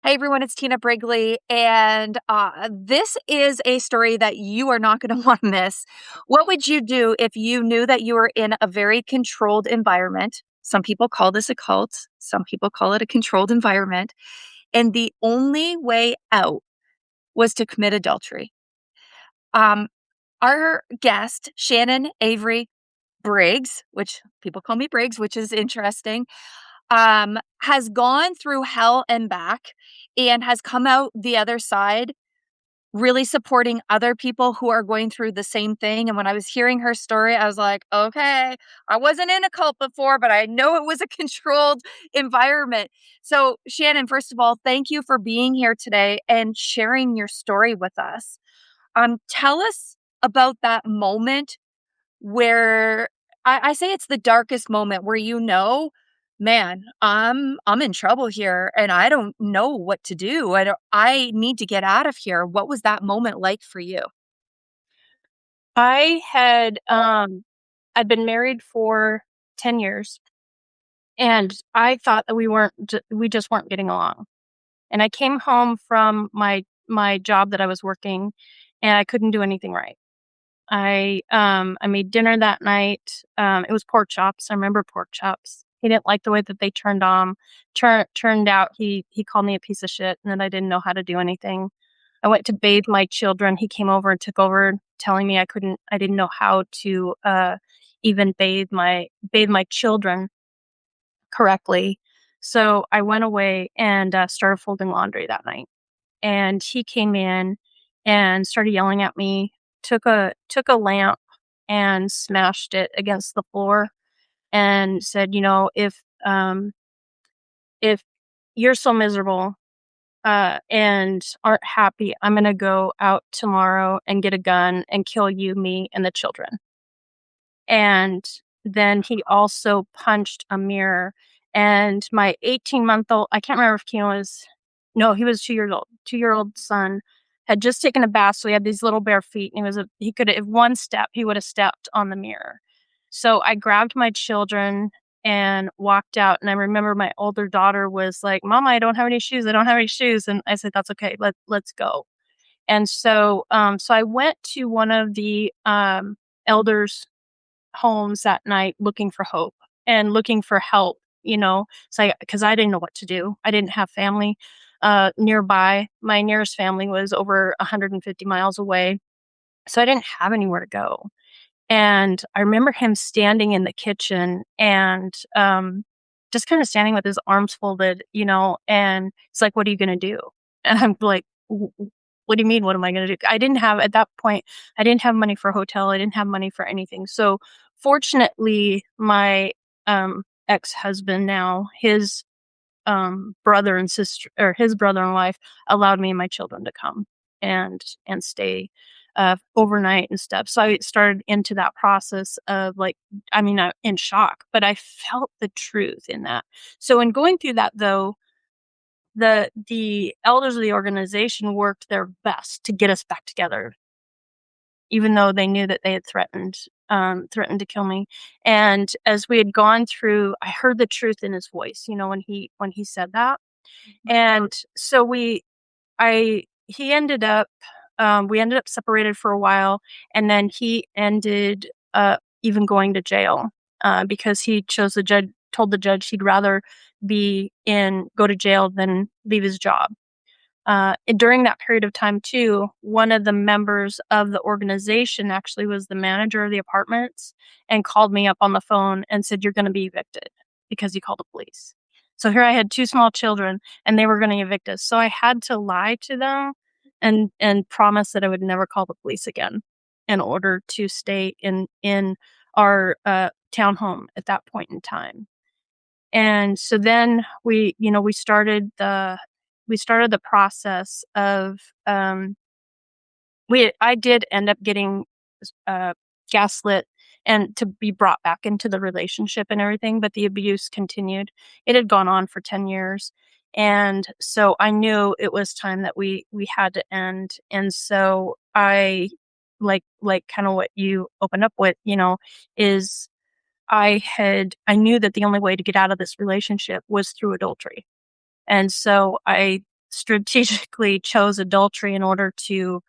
Hey everyone, it's Tina Brigley, and this is a story that you are not going to want to miss. What would you do if you knew that you were in a very controlled environment? Some people call this a cult, some people call it a controlled environment, and the only way out was to commit adultery. Um, our guest, Shannon Avery Briggs, which people call me Briggs, which is interesting, has gone through hell and back and has come out the other side really supporting other people who are going through the same thing. And when I was hearing her story, I was like, okay, I wasn't in a cult before, but I know it was a controlled environment. So, Shannon, first of all, thank you for being here today and sharing your story with us. Tell us about that moment where I say it's the darkest moment where man, I'm in trouble here and I don't know what to do. I need to get out of here. What was that moment like for you? I had I'd been married for 10 years and I thought that we just weren't getting along. And I came home from my job that I was working and I couldn't do anything right. I made dinner that night. It was pork chops. I remember pork chops. He didn't like the way that they turned out. He called me a piece of shit and that I didn't know how to do anything. I went to bathe my children. He came over and took over, telling me I didn't know how to even bathe my children correctly. So I went away and started folding laundry that night. And he came in and started yelling at me. Took a lamp and smashed it against the floor and said, if you're so miserable and aren't happy, I'm gonna go out tomorrow and get a gun and kill you, me, and the children. And then he also punched a mirror. And my 18-month-old, I can't remember if Keanu was, no, he was 2 years old. 2-year-old son had just taken a bath, so he had these little bare feet, and he could have, if one step, he would have stepped on the mirror. So I grabbed my children and walked out. And I remember my older daughter was like, "Mama, I don't have any shoes. I don't have any shoes." And I said, "That's okay. Let's go." And so I went to one of the elders' homes that night looking for hope and looking for help. So because I didn't know what to do. I didn't have family nearby. My nearest family was over 150 miles away, so I didn't have anywhere to go. And I remember him standing in the kitchen and, just kinda standing with his arms folded, and it's like, "What are you gonna do?" And I'm like, What do you mean, what am I gonna do?" I didn't have at that point, I didn't have money for a hotel, I didn't have money for anything. So, fortunately, my, ex-husband now, his brother and wife allowed me and my children to come and stay overnight and stuff. So I started into that process of like, I mean, in shock, but I felt the truth in that. So in going through that though, the elders of the organization worked their best to get us back together, even though they knew that they had threatened to kill me. And as we had gone through, I heard the truth in his voice, when he said that. And so he ended up, we ended up separated for a while, and then he ended even going to jail because told the judge he'd rather go to jail than leave his job. And during that period of time too, one of the members of the organization actually was the manager of the apartments and called me up on the phone and said, "You're going to be evicted," because he called the police. So here I had two small children and they were going to evict us. So I had to lie to them and promise that I would never call the police again in order to stay in our townhome at that point in time. And so then we started the process of, I did end up getting gaslit and to be brought back into the relationship and everything, but the abuse continued. It had gone on for 10 years. And so I knew it was time that we had to end. And so like kind of what you opened up with, is I knew that the only way to get out of this relationship was through adultery. And so I strategically chose adultery in order to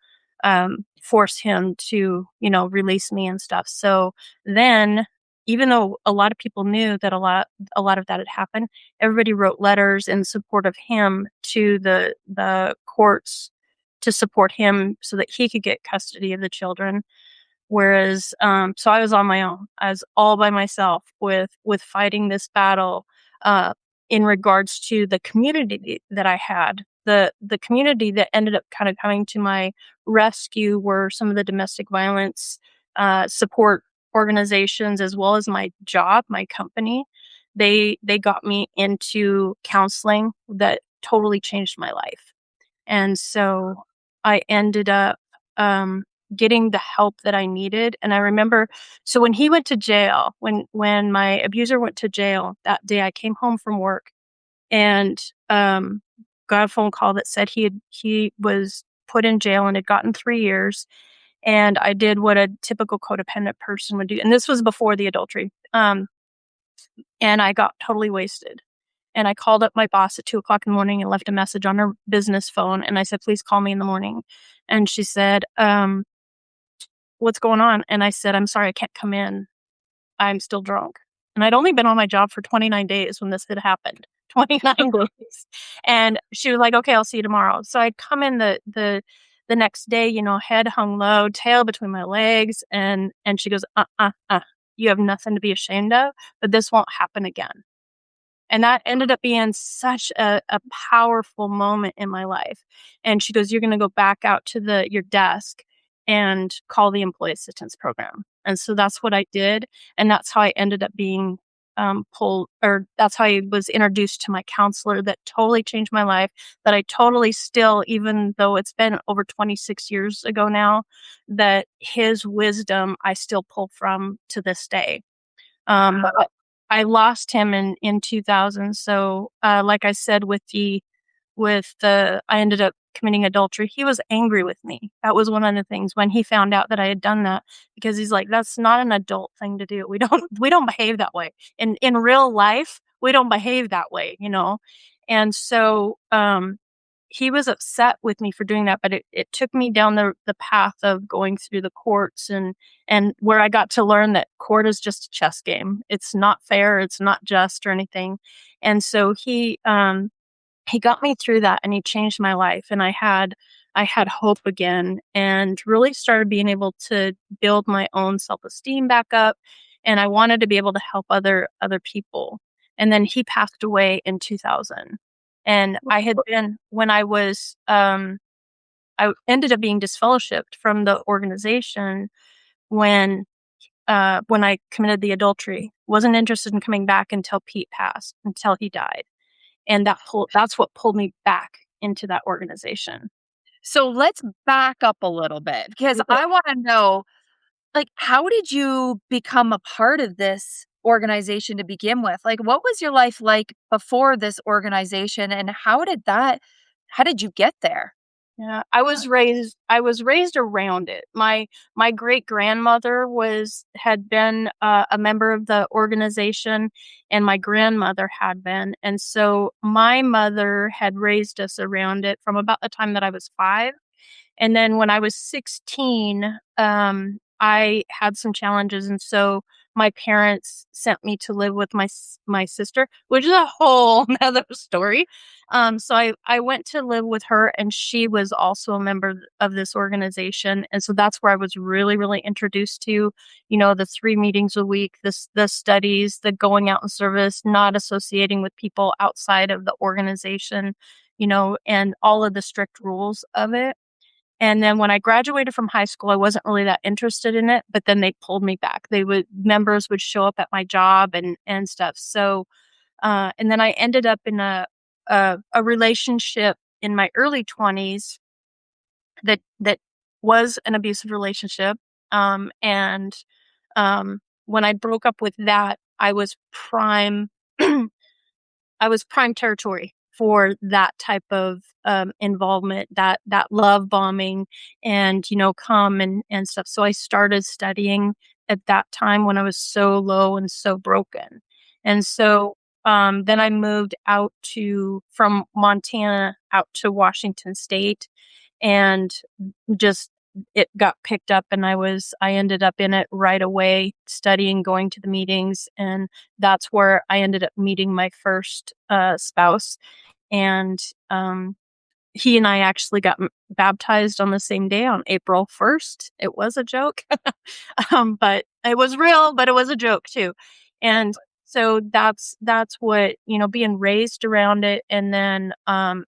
force him to, release me and stuff. So then, even though a lot of people knew that a lot of that had happened, everybody wrote letters in support of him to the courts to support him so that he could get custody of the children. Whereas, so I was on my own. I was all by myself with fighting this battle, uh, in regards to the community that I had. The community that ended up kind of coming to my rescue were some of the domestic violence, support organizations, as well as my job, my company. They got me into counseling that totally changed my life. And so I ended up, getting the help that I needed, and I remember, so when he went to jail, when my abuser went to jail that day, I came home from work and, got a phone call that said he was put in jail and had gotten 3 years, and I did what a typical codependent person would do, and this was before the adultery, and I got totally wasted. And I called up my boss at 2 o'clock in the morning and left a message on her business phone, and I said, "Please call me in the morning." And she said, "What's going on?" And I said, "I'm sorry, I can't come in. I'm still drunk." And I'd only been on my job for 29 days when this had happened. 29 days. And she was like, "Okay, I'll see you tomorrow." So I'd come in the next day, head hung low, tail between my legs, and she goes, You have nothing to be ashamed of, but this won't happen again." And that ended up being such a powerful moment in my life. And she goes, "You're gonna go back out to your desk and call the employee assistance program." And so that's what I did, and that's how I ended up being, pulled, or that's how I was introduced to my counselor that totally changed my life, that I totally still, even though it's been over 26 years ago now, that his wisdom I still pull from to this day. But I lost him in 2000. So, like I said, with the I ended up committing adultery. He was angry with me. That was one of the things when he found out that I had done that, because he's like, "That's not an adult thing to do. We don't behave that way. In real life, we don't behave that way." And so, he was upset with me for doing that, but it took me down the path of going through the courts, and where I got to learn that court is just a chess game. It's not fair, it's not just or anything. And so he got me through that, and he changed my life, and I had hope again, and really started being able to build my own self-esteem back up, and I wanted to be able to help other people. And then he passed away in 2000. And I had been when I ended up being disfellowshipped from the organization when when I committed the adultery. Wasn't interested in coming back until Pete passed, until he died. And that's what pulled me back into that organization. So let's back up a little bit because Okay. I wanna know, like, how did you become a part of this organization to begin with? Like, what was your life like before this organization, and how did you get there? Yeah, I was raised around it. My great-grandmother had been, a member of the organization, and my grandmother had been, and so my mother had raised us around it from about the time that I was 5. And then when I was 16, I had some challenges, and so my parents sent me to live with my sister, which is a whole 'nother story. So I went to live with her, and she was also a member of this organization, and so that's where I was really, really introduced to, the 3 meetings a week, the studies, the going out in service, not associating with people outside of the organization, and all of the strict rules of it. And then when I graduated from high school, I wasn't really that interested in it, but then they pulled me back. Members would show up at my job and stuff. So, and then I ended up in a relationship in my early 20s that was an abusive relationship. And when I broke up with that, I was prime I was prime territory for that type of, involvement, that love bombing and, come and stuff. So I started studying at that time when I was so low and so broken. And so, then I moved from Montana out to Washington State, and just it got picked up, and I ended up in it right away, studying, going to the meetings, and that's where I ended up meeting my first spouse. And he and I actually got baptized on the same day, on April 1st. It was a joke. But it was real, but it was a joke too. And so that's what, being raised around it, and then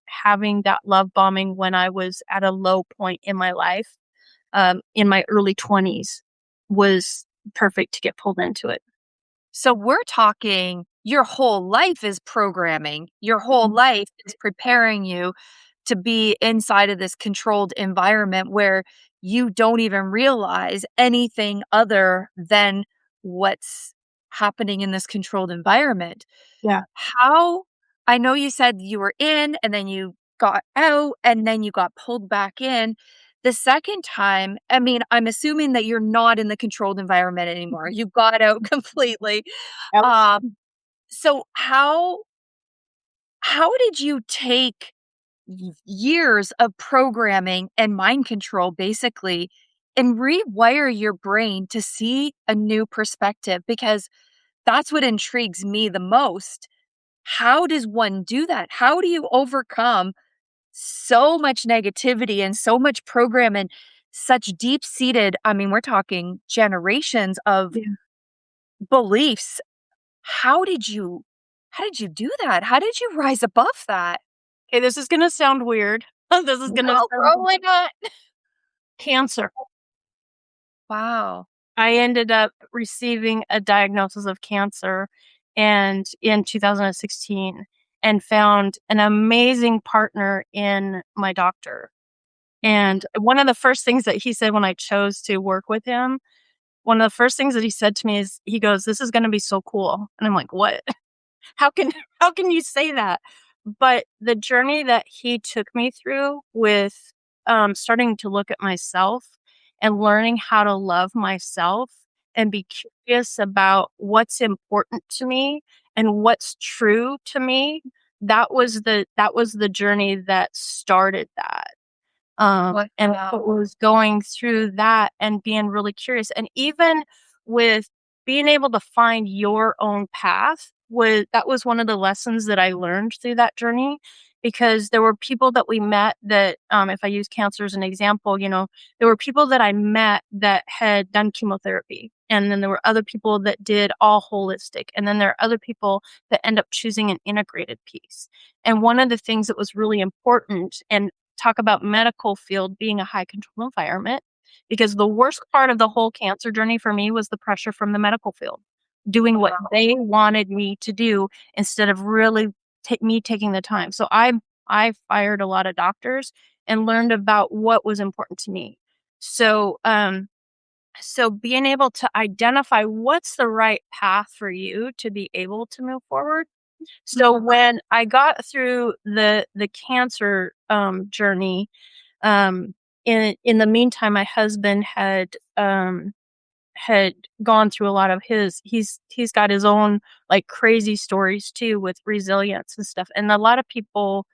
having that love bombing when I was at a low point in my life, in my early 20s, was perfect to get pulled into it. So we're talking your whole life is programming. Your whole Mhm. life is preparing you to be inside of this controlled environment where you don't even realize anything other than what's happening in this controlled environment. Yeah. How I know you said you were in and then you got out and then you got pulled back in. The second time, I mean, I'm assuming that you're not in the controlled environment anymore. You got out completely. Yep. Um, so how did you take years of programming and mind control basically and rewire your brain to see a new perspective? Because that's what intrigues me the most. How does one do that? How do you overcome so much negativity and so much program and such deep seated, I mean, we're talking generations of Yeah. beliefs. How did you do that? How did you rise above that? Okay, this is gonna sound weird. This is gonna No, sound probably not. cancer. Wow. I ended up receiving a diagnosis of cancer and in 2016, and found an amazing partner in my doctor. And one of the first things that he said when I chose to work with him, one of the first things that he said to me is, he goes, "This is gonna be so cool." And I'm like, "What?" How can how can you say that? But the journey that he took me through with, starting to look at myself and learning how to love myself and be curious about what's important to me and what's true to me, that was the journey that started that. And Wow. it was going through that and being really curious, and even with being able to find your own path, that was one of the lessons that I learned through that journey, because there were people that we met that, if I use cancer as an example, there were people that I met that had done chemotherapy, and then there were other people that did all holistic, and then there are other people that end up choosing an integrated piece. And one of the things that was really important, and talk about medical field being a high control environment, because the worst part of the whole cancer journey for me was the pressure from the medical field, doing what Wow. they wanted me to do instead of really me taking the time. So I fired a lot of doctors and learned about what was important to me. So so being able to identify what's the right path for you to be able to move forward. So when I got through the cancer journey, um, in the meantime, my husband had gone through a lot of he's got his own, like, crazy stories too, with resilience and stuff. And a lot of people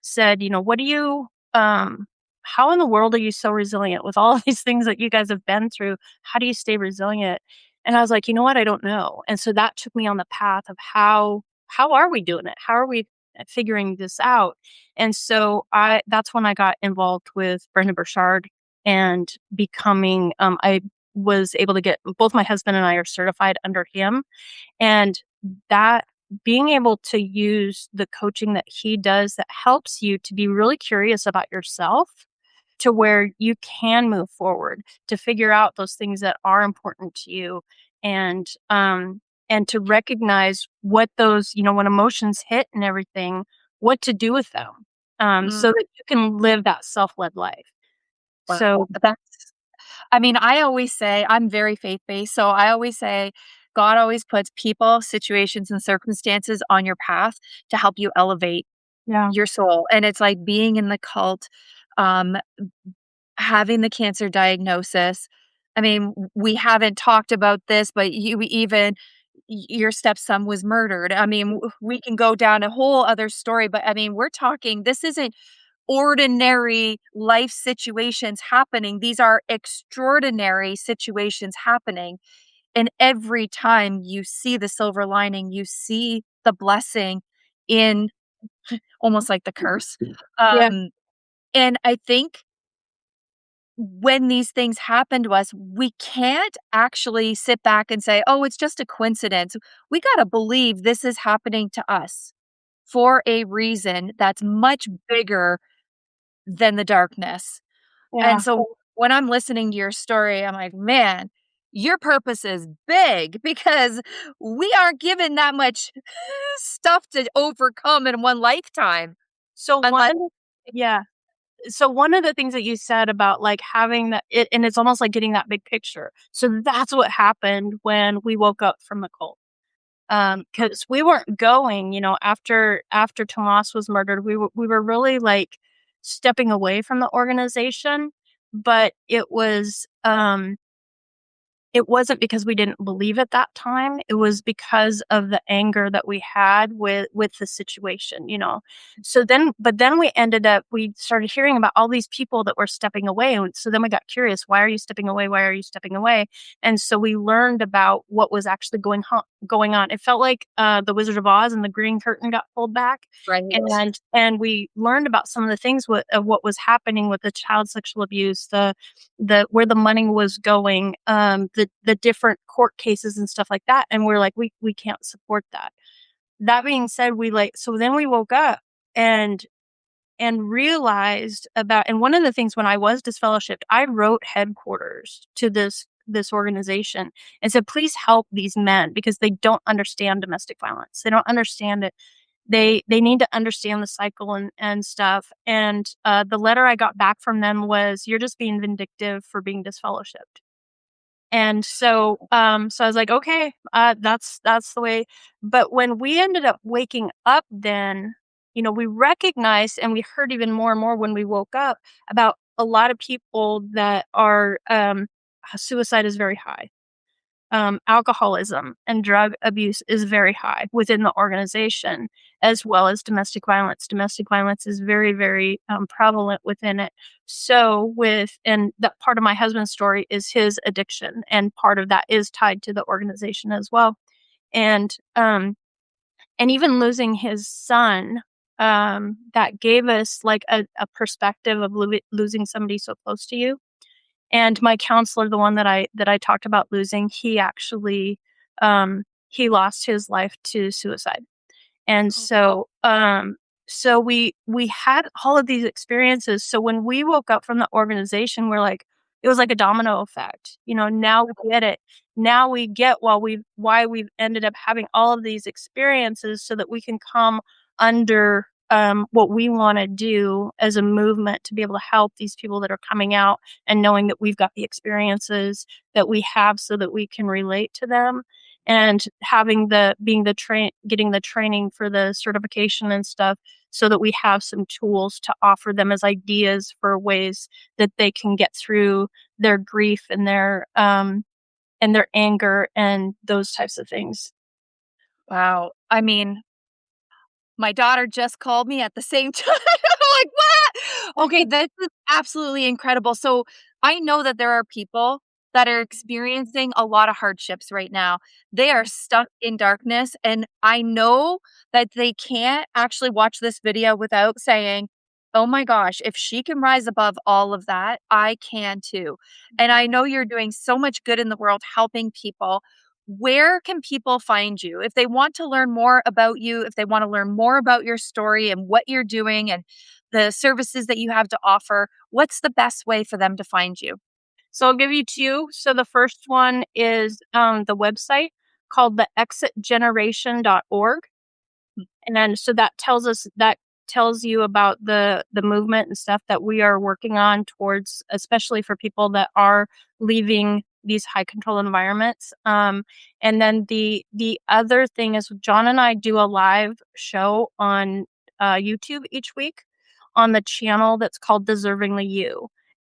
said, "What do you how in the world are you so resilient with all of these things that you guys have been through? How do you stay resilient?" And I was like, "You know what? I don't know." And so that took me on the path of how are we doing it? How are we figuring this out? And so I that's when I got involved with Brendon Burchard, and I was able to get both my husband and I are certified under him. And that being able to use the coaching that he does, that helps you to be really curious about yourself, to where you can move forward, to figure out those things that are important to you, and and to recognize what those, when emotions hit and everything, what to do with them, Mm, so that you can live that self-led life. wow. So That's I mean, I always say I'm very faith-based, so I always say God always puts people, situations, and circumstances on your path to help you elevate yeah. your soul, and it's like being in the cult, um, having the cancer diagnosis. I mean, we haven't talked about this, but you even your stepson was murdered. I mean, we can go down a whole other story, but I mean, we're talking, this isn't ordinary life situations happening. These are extraordinary situations happening. And every time you see the silver lining, you see the blessing in almost like the curse. Yeah. Um, and I think when these things happen to us, we can't actually sit back and say, oh, it's just a coincidence. We got to believe this is happening to us for a reason that's much bigger than the darkness. And Yeah. so when I'm listening to your story, I'm like, man, your purpose is big because we aren't given that much stuff to overcome in one lifetime So one unless. of the yeah. So one of the things that you said about, like, having that it and it's almost like getting that big picture. So that's what happened when we woke up from the cult. Because we weren't going, after Tomas was murdered, we were really, like, stepping away from the organization, but it wasn't because we didn't believe at that time, it was because of the anger that we had with the situation. But then we started hearing about all these people that were stepping away, and so then we got curious, "Why are you stepping away? Why are you stepping away?" And so we learned about what was actually going on. It felt like, The Wizard of Oz and the green curtain got pulled back, Right. and we learned about some of the things of what was happening with the child sexual abuse, the where the money was going, the different court cases and stuff like that, and we're like, we can't support that. That being said, so then we woke up and realized about, and one of the things, when I was disfellowshipped, I wrote headquarters to this organization and said, please help these men because they don't understand domestic violence. They don't understand it. They need to understand the cycle and stuff. And the letter I got back from them was, "You're just being vindictive for being disfellowshipped." And so I was like, "Okay, that's the way." But when we ended up waking up, then we recognized, and we heard even more and more when we woke up, about a lot of people that are suicide is very high. Alcoholism and drug abuse is very high within the organization, as well as domestic violence. Domestic violence is very, very prevalent within it. And that part of my husband's story is his addiction, and part of that is tied to the organization as well. And even losing his son, that gave us like a perspective of losing somebody so close to you. And my counselor, the one that I talked about losing, he actually, he lost his life to suicide. And Oh, so we had all of these experiences. So when we woke up from the organization, it was like a domino effect. Now we get it. Now we get why we've ended up having all of these experiences, so that we can come under what we want to do as a movement to be able to help these people that are coming out, and knowing that we've got the experiences that we have so that we can relate to them, and getting the training for the certification and stuff, so that we have some tools to offer them as ideas for ways that they can get through their grief and their anger and those types of things. wow. I mean, my daughter just called me at the same time. I'm like, "What?" Okay, this is absolutely incredible. So, I know that there are people that are experiencing a lot of hardships right now. They are stuck in darkness, and I know that they can't actually watch this video without saying, "Oh my gosh, if she can rise above all of that, I can too." And I know you're doing so much good in the world helping people. Where can people find you? If they want to learn more about you, if they want to learn more about your story and what you're doing and the services that you have to offer, what's the best way for them to find you? So I'll give you two. So the first one is the website called the exitgeneration.org. And so that tells you about the movement and stuff that we are working on towards, especially for people that are leaving these high control environments. And then the other thing is, John and I do a live show on YouTube each week on the channel that's called Deservingly You.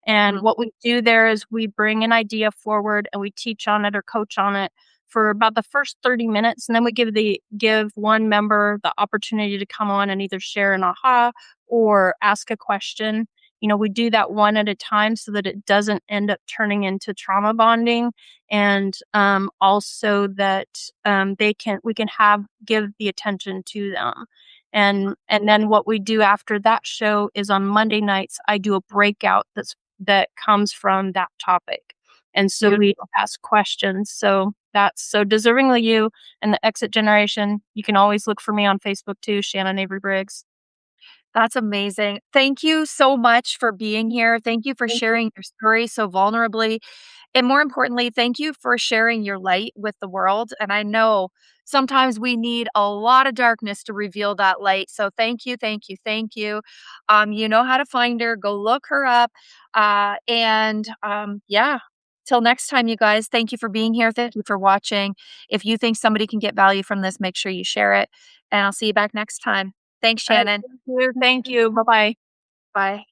And Mhm. what we do there is we bring an idea forward and we teach on it or coach on it for about the first 30 minutes, and then we give one member the opportunity to come on and either share an aha or ask a question. We do that one at a time so that it doesn't end up turning into trauma bonding, and also that we can have give the attention to them. And then what we do after that show is on Monday nights, I do a breakout that comes from that topic. And so we Beautiful. ask questions. So that's so deservingly you and the exit generation. You can always look for me on Facebook too, Shannon Avery Briggs. That's amazing. Thank you so much for being here. Thank you for Thank you. sharing your story so vulnerably. And more importantly, thank you for sharing your light with the world. And I know sometimes we need a lot of darkness to reveal that light. So thank you, thank you, thank you. You know how to find her. Go look her up. Yeah, till next time, you guys, thank you for being here. Thank you for watching. If you think somebody can get value from this, make sure you share it. And I'll see you back next time. Thanks, All right. Shannon. Thank you. Thank you. Bye bye. Bye.